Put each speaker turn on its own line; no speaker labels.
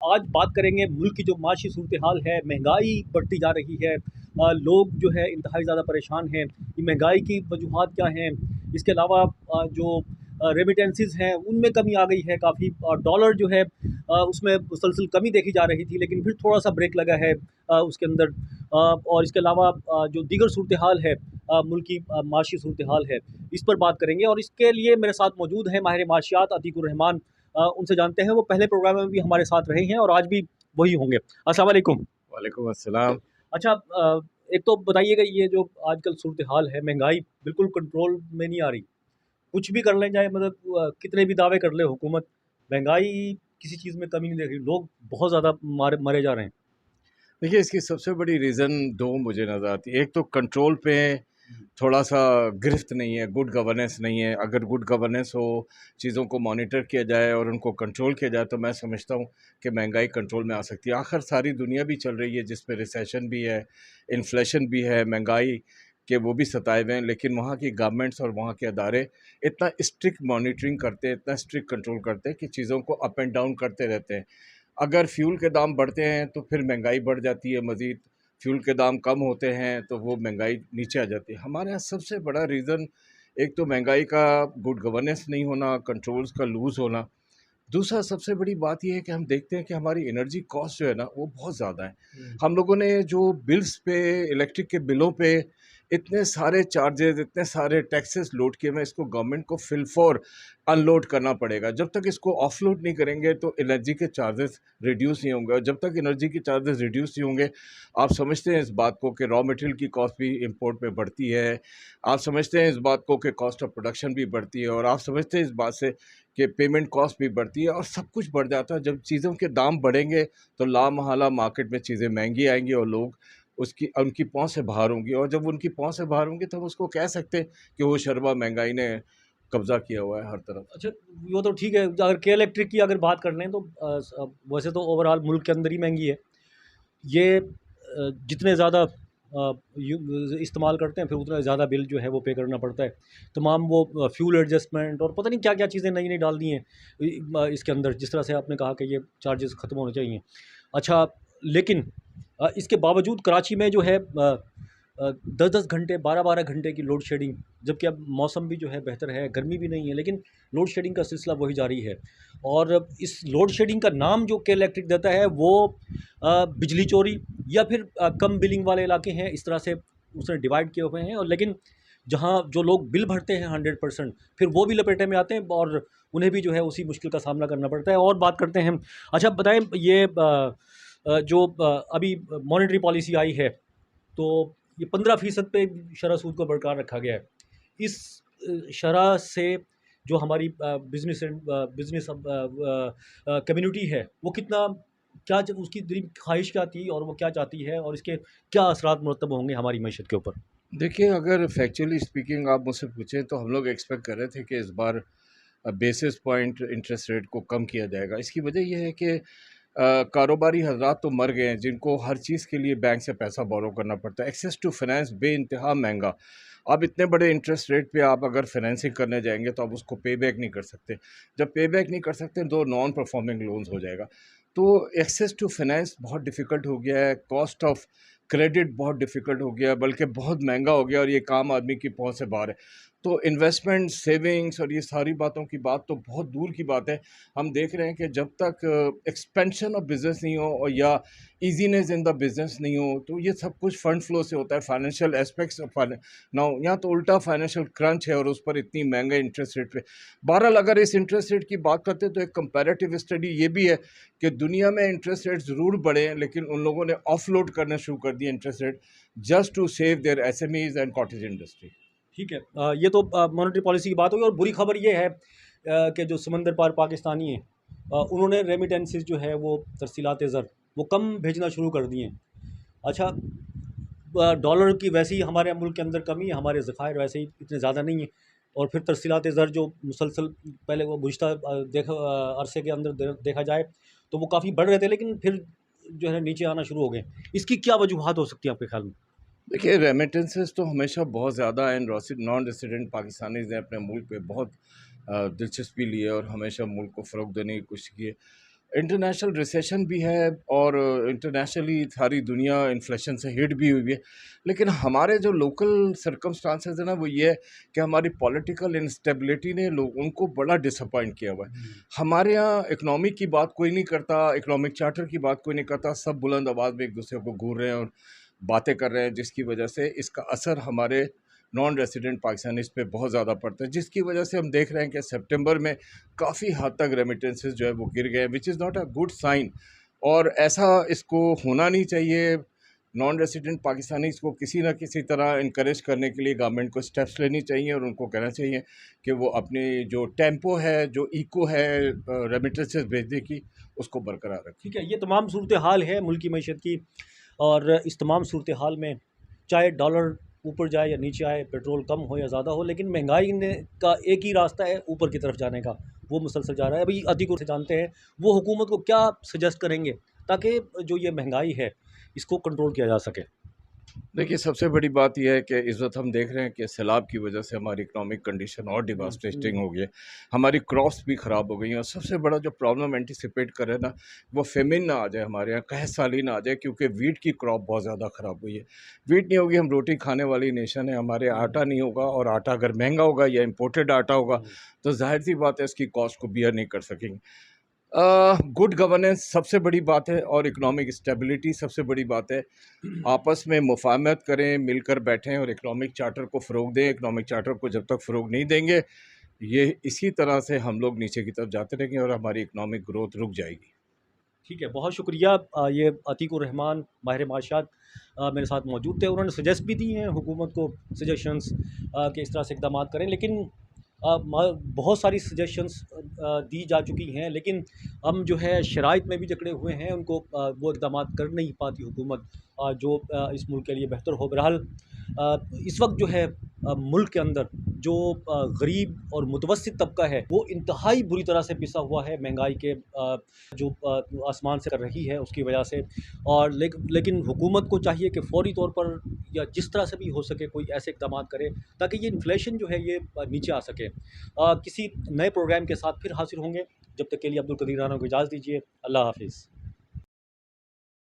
आज बात करेंगे मुल्क की जो माशी सूरत-ए-हाल है, महँगाई बढ़ती जा रही है। लोग जो है इंतहाई ज़्यादा परेशान हैं। ये महँगाई की वजूहात क्या हैं? इसके अलावा जो रेमिटेंसेस हैं, उनमें कमी आ गई है काफ़ी। डॉलर जो है उसमें मुसलसल कमी देखी जा रही थी, लेकिन फिर थोड़ा-सा ब्रेक लगा है उसके अंदर। और इसके अलावा जो दीगर सूरत-ए-हाल है, मुल्क की माशी सूरत-ए-हाल है, इस पर बात करेंगे। और इसके लिए मेरे साथ मौजूद हैं माहिर माशियात अतीकुर रहमान। उनसे जानते हैं, वो पहले प्रोग्राम में भी हमारे साथ रहे हैं और आज भी वही होंगे। अस्सलाम वालेकुम।
वालेकुम अस्सलाम।
अच्छा, एक तो बताइएगा, ये जो आजकल सूरत-ए-हाल है, महँगाई बिल्कुल कंट्रोल में नहीं आ रही। कुछ भी कर लें, चाहे मतलब कितने भी दावे कर ले हुकूमत, महँगाई किसी चीज़ में कमी नहीं दे रही। लोग बहुत ज़्यादा मारे मरे जा रहे हैं।
देखिए, इसकी सबसे बड़ी रीज़न 2 मुझे नज़र आती है। एक तो कंट्रोल पे थोड़ा-सा गिरफ्त नहीं है, गुड गवर्नेंस नहीं है। अगर गुड गवर्नेंस हो, चीज़ों को मॉनिटर किया जाए और उनको कंट्रोल किया जाए, तो मैं समझता हूँ कि महँगाई कंट्रोल में आ सकती है। आखिर सारी दुनिया भी चल रही है, जिसमें रिसेशन भी है, इन्फ्लेशन भी है, महँगाई के वो भी सताए हुए हैं, लेकिन वहाँ की गवर्नमेंट्स और वहाँ के अदारे इतना स्ट्रिक्ट मॉनिटरिंग करते हैं, इतना स्ट्रिक्ट कंट्रोल करते हैं कि चीज़ों को अप एंड डाउन करते रहते हैं। अगर फ्यूल के दाम बढ़ते हैं तो फिर महंगाई बढ़ जाती है मज़ीद, फ्यूल के दाम कम होते हैं तो वो महंगाई नीचे आ जाती है। हमारे यहाँ सबसे बड़ा रीज़न एक तो महंगाई का गुड गवर्नेंस नहीं होना, कंट्रोल्स का लूज़ होना। दूसरा सबसे बड़ी बात ये है कि हम देखते हैं कि हमारी एनर्जी कॉस्ट जो है ना, वो बहुत ज़्यादा है। हम लोगों ने जो बिल्स पे, इलेक्ट्रिक के बिलों पे इतने सारे चार्जेज़, इतने सारे टैक्सेस लोड किए हुए हैं, इसको गवर्नमेंट को फिल फॉर अनलोड करना पड़ेगा। जब तक इसको ऑफलोड नहीं करेंगे तो एनर्जी के चार्जेस रिड्यूस नहीं होंगे, और जब तक एनर्जी के चार्जेस रिड्यूस नहीं होंगे, आप समझते हैं इस बात को कि रॉ मटेरियल की कॉस्ट भी इंपोर्ट में बढ़ती है। आप समझते हैं इस बात को कि कॉस्ट ऑफ प्रोडक्शन भी बढ़ती है, और आप समझते हैं इस बात से कि पेमेंट कॉस्ट भी बढ़ती है, और सब कुछ बढ़ जाता है। जब चीज़ों के दाम बढ़ेंगे तो लामहला मार्केट में चीज़ें महँगी आएँगी और लोग उसकी उनकी पहुँच से बाहर होंगी, और जब उनकी पहुँच से बाहर होंगी, तब उसको कह सकते हैं कि वो शरबा महँगाई ने कब्ज़ा किया हुआ है हर तरफ।
अच्छा, वो तो ठीक है। अगर के इलेक्ट्रिक की अगर बात कर लें तो वैसे तो ओवरऑल मुल्क के अंदर ही महँगी है। ये जितने ज़्यादा इस्तेमाल करते हैं, फिर उतना ज़्यादा बिल जो है वो पे करना पड़ता है। तमाम वो फ्यूल एडजस्टमेंट और पता नहीं क्या-क्या चीज़ें नई-नई डाल दी हैं इसके अंदर, जिस तरह से आपने कहा कि ये चार्जेस ख़त्म होने चाहिए। अच्छा, लेकिन इसके बावजूद कराची में जो है 10-10 घंटे, 12-12 घंटे की लोड शेडिंग, जबकि अब मौसम भी जो है बेहतर है, गर्मी भी नहीं है, लेकिन लोड शेडिंग का सिलसिला वही जारी है। और इस लोड शेडिंग का नाम जो के इलेक्ट्रिक देता है, वो बिजली चोरी या फिर कम बिलिंग वाले इलाके हैं, इस तरह से उसने डिवाइड किए हुए हैं। और लेकिन जहाँ जो लोग बिल भरते हैं 100%, फिर वो भी लपेटे में आते हैं और उन्हें भी जो है उसी मुश्किल का सामना करना पड़ता है। और बात करते हैं हम। अच्छा, बताएं, ये जो अभी मॉनेटरी पॉलिसी आई है, तो ये 15% पे शरह सूद को बरकरार रखा गया है। इस शरह से जो हमारी बिजनेस कम्युनिटी है, वो कितना, क्या उसकी दिली ख्वाहिश क्या थी और वो क्या चाहती है, और इसके क्या असरात मुरतब होंगे हमारी मईशत के ऊपर।
देखिए, अगर फैक्चुअली स्पीकिंग आप मुझसे पूछें तो हम लोग एक्सपेक्ट कर रहे थे कि इस बार बेसिस पॉइंट इंटरेस्ट रेट को कम किया जाएगा। इसकी वजह यह है कि कारोबारी हजरात तो मर गए हैं, जिनको हर चीज़ के लिए बैंक से पैसा बोरो करना पड़ता है। एक्सेस टू फाइनेंस बेइंतहा महंगा। आप इतने बड़े इंटरेस्ट रेट पे आप अगर फाइनेंसिंग करने जाएंगे तो आप उसको पे बैक नहीं कर सकते। जब पे बैक नहीं कर सकते तो नॉन परफॉर्मिंग लोन्स हो जाएगा। तो एक्सेस टू फाइनेंस बहुत डिफ़िकल्ट हो गया है, कॉस्ट ऑफ क्रेडिट बहुत डिफ़िकल्ट हो गया है, बल्कि बहुत महंगा हो गया, और ये काम आदमी की पहुंच से बाहर है। तो इन्वेस्टमेंट, सेविंग्स और ये सारी बातों की बात तो बहुत दूर की बात है। हम देख रहे हैं कि जब तक एक्सपेंशन ऑफ बिज़नेस नहीं हो और या ईज़ीनेस इन द बिज़नेस नहीं हो, तो ये सब कुछ फंड फ्लो से होता है, फाइनेंशियल एस्पेक्ट्स ऑफ नाउ यहाँ तो उल्टा फाइनेंशियल क्रंच है, और उस पर इतनी महंगे इंटरेस्ट रेट पे। बहरहाल, अगर इस इंटरेस्ट रेट की बात करते हैं तो एक कंपैरेटिव स्टडी ये भी है कि दुनिया में इंटरेस्ट रेट ज़रूर बढ़े हैं, लेकिन उन लोगों ने ऑफलोड करना शुरू कर दिया interest rate, just to save their SMEs and cottage industry.
ठीक है, ये तो मॉनेटरी पॉलिसी की बात होगी। और बुरी खबर ये है कि जो समंदर पार पाकिस्तानी हैं, उन्होंने रेमिटेंसेस जो है वो तरसीलात ज़र वो कम भेजना शुरू कर दिए हैं। अच्छा, डॉलर की वैसे ही हमारे मुल्क के अंदर कमी है, हमारे ज़खायर वैसे ही इतने ज़्यादा नहीं हैं। और फिर तरसीलात ज़र जो मुसलसल पहले वो गुज़श्ता अरसे के अंदर देखा जाए तो वो काफ़ी बढ़ रहे थे, लेकिन फिर जो है नीचे आना शुरू हो गए। इसकी क्या वजूहत हो सकती है आपके ख्याल में?
देखिए, रेमिटेंसेस तो हमेशा बहुत ज़्यादा एंड नॉन रेसिडेंट पाकिस्तानीज़ ने अपने मुल्क पे बहुत दिलचस्पी ली है और हमेशा मुल्क को फ़रोग़ देने की कोशिश की है। इंटरनेशनल रिसेशन भी है और इंटरनेशनली सारी दुनिया इन्फ्लेशन से हिट भी हुई है। लेकिन हमारे जो लोकल सर्कमस्टांसेस है ना, वो ये है कि हमारी पॉलिटिकल इंस्टेबिलिटी ने लोग उनको बड़ा डिसअपॉइंट किया हुआ है। हमारे यहाँ इकनॉमी की बात कोई नहीं करता, इकनॉमिक चार्टर की बात कोई नहीं करता, सब बुलंद आवाज़ में एक दूसरे को घूर रहे हैं और बातें कर रहे हैं, जिसकी वजह से इसका असर हमारे नॉन रेसिडेंट पाकिस्तानीज़ पे बहुत ज़्यादा पड़ता है, जिसकी वजह से हम देख रहे हैं कि सितंबर में काफ़ी हद तक रेमिटेंसेस जो है वो गिर गए, which is not a good sign. और ऐसा इसको होना नहीं चाहिए। नॉन रेसिडेंट पाकिस्तानीज़ को किसी ना किसी तरह इनकरेज करने के लिए गवर्नमेंट को स्टेप्स लेनी चाहिए और उनको कहना चाहिए कि वो अपनी जो टेम्पो है, जो इको है रेमिटेंसेस भेजने की, उसको बरकरार रखें।
ठीक है, ये तमाम सूरत हाल है मुल्क की मईशत की, और इस तमाम सूरत हाल में चाहे डॉलर ऊपर जाए या नीचे आए, पेट्रोल कम हो या ज़्यादा हो, लेकिन महंगाई ने का एक ही रास्ता है ऊपर की तरफ जाने का, वो मुसलसल जा रहा है। अभी अतीक से जानते हैं वो हुकूमत को क्या सजेस्ट करेंगे ताकि जो ये महंगाई है इसको कंट्रोल किया जा सके।
देखिए, सबसे बड़ी बात यह है कि इस वक्त हम देख रहे हैं कि सैलाब की वजह से हमारी इकोनॉमिक कंडीशन और डिवास्टेटिंग हो गई है, हमारी क्रॉप्स भी ख़राब हो गई हैं। और सबसे बड़ा जो प्रॉब्लम एंटिसिपेट कर रहे हैं ना, वो फेमिन ना आ जाए हमारे यहाँ, कहत साली ना आ जाए, क्योंकि वीट की क्रॉप बहुत ज़्यादा ख़राब हुई है। वीट नहीं होगी, हम रोटी खाने वाली नेशन है, हमारे आटा नहीं होगा, और आटा अगर महंगा होगा या इम्पोर्टेड आटा होगा तो जाहिर सी बात है इसकी कॉस्ट को बियर नहीं कर सकेंगे। गुड गवर्नेंस सबसे बड़ी बात है और इकोनॉमिक स्टेबिलिटी सबसे बड़ी बात है। आपस में मुफाहमत करें, मिलकर बैठें और इकोनॉमिक चार्टर को फ़रोग दें। इकोनॉमिक चार्टर को जब तक फ़रोग नहीं देंगे, ये इसी तरह से हम लोग नीचे की तरफ जाते रहेंगे और हमारी इकोनॉमिक ग्रोथ रुक जाएगी।
ठीक है, बहुत शुक्रिया। ये अतीकुर रहमान माहिर माशियात मेरे साथ मौजूद थे। उन्होंने सजेस्ट भी दी हैं हुकूमत को, सजेशंस कि इस तरह से इक़दाम करें, लेकिन बहुत सारी सजेशंस दी जा चुकी हैं, लेकिन हम जो है शराइत में भी जकड़े हुए हैं, उनको वो इक़दाम कर नहीं पाती हुकूमत जो इस मुल्क के लिए बेहतर हो। बहरहाल इस वक्त जो है मुल्क के अंदर जो गरीब और मुतवस्सित तबका है वो इंतहाई बुरी तरह से पिसा हुआ है महंगाई के जो आसमान से कर रही है उसकी वजह से। और लेकिन हुकूमत को चाहिए कि फ़ौरी तौर पर या जिस तरह से भी हो सके कोई ऐसे इक़दाम करे ताकि ये इन्फ्लेशन जो है ये नीचे आ सके। किसी नए प्रोग्राम के साथ फिर हाज़िर होंगे, जब तक के लिए अब्दुल कदीर राना को इजाज़त दीजिए। अल्लाह हाफ़िज़।